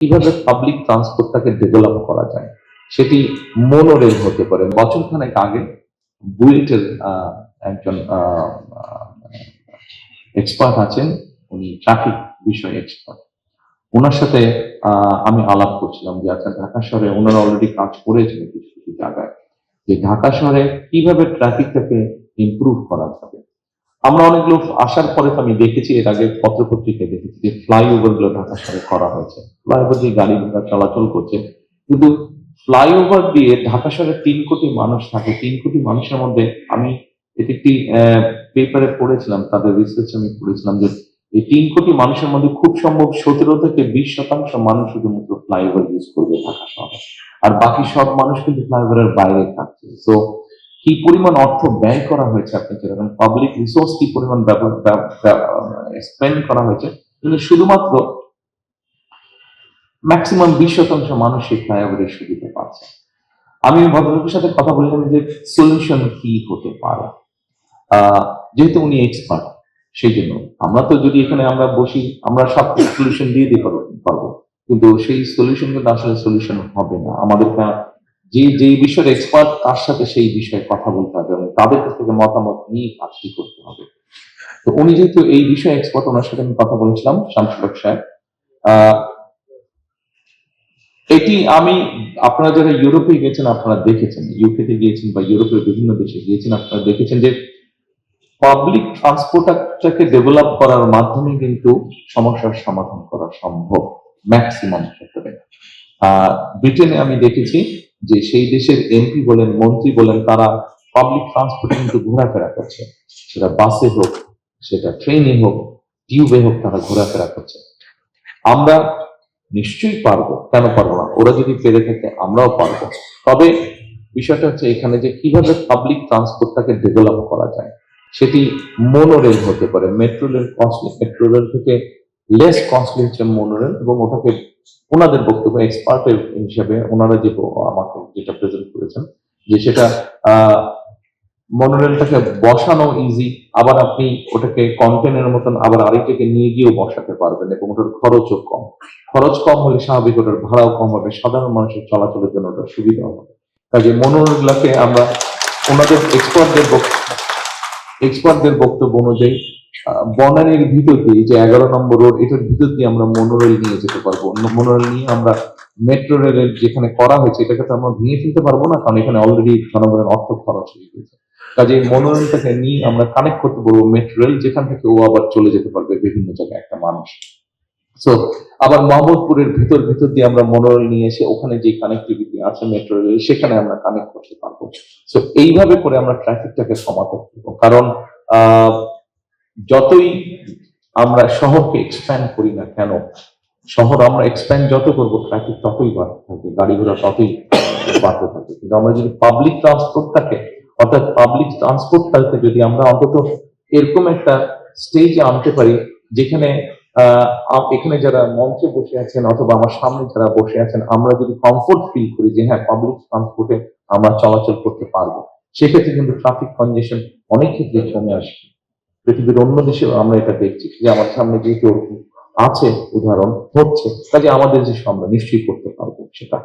কিভাবে public ট্রান্সপোর্টটাকে develop করা যায় সেটি মোনোরেল হতে পারে। বছরখানেক আগে বুয়েটের একজন এক্সপার্ট আছেন, উনি ট্রাফিক বিষয়ে এক্সপার্ট। ওনার সাথে আমি আলাপ করছিলাম যে আচ্ছা ঢাকা শহরে ওনারা অলরেডি কাজ করেছেন কিছু কিছু জায়গায়, যে ঢাকা শহরে কিভাবে ট্রাফিকটাকে ইমপ্রুভ করা যাবে। আমরা অনেকগুলো আসার পরে তো আমি দেখেছি, এর আগে পত্রপত্রিকায় দেখেছি যে ফ্লাইওভার গুলো ঢাকা শহরে করা হয়েছে, ফ্লাইওভার দিয়ে গাড়ি ঘোড়া চলাচল করছে। কিন্তু ফ্লাইওভার দিয়ে ঢাকা শহরে ৩ কোটি মানুষ থাকে, ৩ কোটি মানুষের মধ্যে আমি এটি একটি পেপারে পড়েছিলাম, তাদের রিসার্চ আমি পড়েছিলাম যে এই ৩ কোটি মানুষের মধ্যে খুব সম্ভব ১৭ থেকে ২০% মানুষ শুধুমাত্র ফ্লাইওভার ইউজ করবে ঢাকা শহরে, আর বাকি সব মানুষ কিন্তু ফ্লাইওভারের বাইরে থাকছে। তো কি পরিমাণ অর্থ ব্যয় করা হয়েছে, আপনি যেরকম পাবলিক রিসোর্স কি পরিমাণ স্পেন্ড করা হয়েছে, কিন্তু শুধুমাত্র ম্যাক্সিমাম ২০% মানুষ এই ফ্লাইওভারের সুবিধা পাচ্ছে। আমি ভদ্রলোকের সাথে কথা বললাম যে সলিউশন কি হতে পারে। যেহেতু উনি এক্সপার্ট, সেই জন্য আমরা তো যদি এখানে আমরা বসি আমরা সব সলিউশন দিয়ে দিতে পারবো, কিন্তু সেই সলিউশন কিন্তু আসলে সলিউশন হবে না। আমাদেরকে যে বিষয়ের এক্সপার্ট তার সাথে সেই বিষয়ে কথা বলতে হবে এবং তাদের কাছ থেকে মতামত নিয়ে কাজটি করতে হবে। তো উনি যেহেতু এই বিষয়ে এক্সপার্ট, ওনার সাথে আমি কথা বলেছিলাম, শামসুল হক সাহেব। এটি আমি, আপনারা যারা ইউরোপে গেছেন আপনারা দেখেছেন, ইউকেতে গিয়েছেন বা ইউরোপের বিভিন্ন দেশে গিয়েছেন, আপনারা দেখেছেন যে পাবলিক ট্রান্সপোর্টটাকে ডেভেলপ করার মাধ্যমে কিন্তু সমস্যার সমাধান করা সম্ভব ম্যাক্সিমাম ক্ষেত্রে। ব্রিটেনে আমি দেখেছি যে সেই দেশের এমপি বলেন, মন্ত্রী বলেন, তারা পাবলিক ট্রান্সপোর্টে কিন্তু ঘোরাফেরা করছে, সেটা বাসে হোক, সেটা ট্রেনে হোক, টিউবে হোক, তারা ঘোরাফেরা করছে। আমরা নিশ্চয়ই পারবো, কেন পারবো না? ওরা যদি পেরে থাকে আমরাও পারবো। তবে বিষয়টা হচ্ছে এখানে যে কিভাবে পাবলিক ট্রান্সপোর্টটাকে ডেভেলপ করা যায় সেটি মোনোরেল হতে পারে। Metro rail costly, metro rail থেকে লেস কস্টলি হচ্ছে মোনোরেল, এবং ওটাকে ওনাদের বক্তব্য এক্সপার্টের হিসেবে ওনারা যে আমাকে যেটা প্রেজেন্ট করেছেন যে সেটা মনোরেলটাকে বসানো ইজি, আবার আপনি ওটাকে কন্টেনের মতন আবার আরেকটাকে নিয়ে গিয়েও বসাতে পারবেন এবং ওটার খরচও কম। খরচ কম হলে স্বাভাবিক ওটার ভাড়াও কম হবে, সাধারণ মানুষের চলাচলের জন্য ওটার সুবিধা হবে। কাজে মনোরেলগুলোকে আমরা ওনাদের এক্সপার্টদের বক্তব্য অনুযায়ী বনানীর ভিতর দিয়ে যে 11 নম্বর রোড, এটার ভিতর দিয়ে আমরা মনোরেল নিয়ে যেতে পারবো। মনোরেল নিয়ে আমরা মেট্রো রেলের যেখানে করা হয়েছে এটাকে তো আমরা ভেঙে ফেলতে পারবো না, কারণ এখানে অলরেডি জনগণের অর্থ খরচ হয়ে গেছে। কাজে মনোরেলটাকে নিয়ে আমরা কানেক্ট করতে পারবো মেট্রো রেল, যেখান থেকে ও আবার চলে যেতে পারবে বিভিন্ন জায়গায় একটা মানুষ। সো আবার মোহাম্মদপুরের ভিতর দিয়ে আমরা মনোরেল নিয়ে এসে ওখানে যে কানেক্টিভিটি আছে মেট্রো রেল, সেখানে আমরা কানেক্ট করতে পারবো। সো এইভাবে করে আমরা ট্রাফিকটাকে কমাতে পারবো, কারণ যতই আমরা শহরকে এক্সপ্যান্ড করি না কেন, শহর আমরা এক্সপ্যান্ড যত করবো ট্রাফিক ততই বাড়তে থাকবে, গাড়ি ঘোড়া ততই বাড়তে থাকবে। কিন্তু আমরা যদি পাবলিক ট্রান্সপোর্টটাকে, অর্থাৎ পাবলিক ট্রান্সপোর্টটাকে যদি আমরা অন্তত এরকম একটা স্টেজে আনতে পারি যেখানে এখানে যারা মঞ্চে বসে আছেন অথবা আমার সামনে যারা বসে আছেন, আমরা যদি কমফোর্ট ফিল করি যে হ্যাঁ পাবলিক ট্রান্সপোর্টে আমরা চলাচল করতে পারবো, সেক্ষেত্রে কিন্তু ট্রাফিক কনজেশন অনেক ক্ষেত্রে কমে আসবে। পৃথিবীর অন্য দেশেও আমরা এটা দেখছি যে আমার সামনে যেহেতু আছে উদাহরণ হচ্ছে, কাজে আমাদের যে আমরা নিশ্চয়ই করতে পারবো সেটা।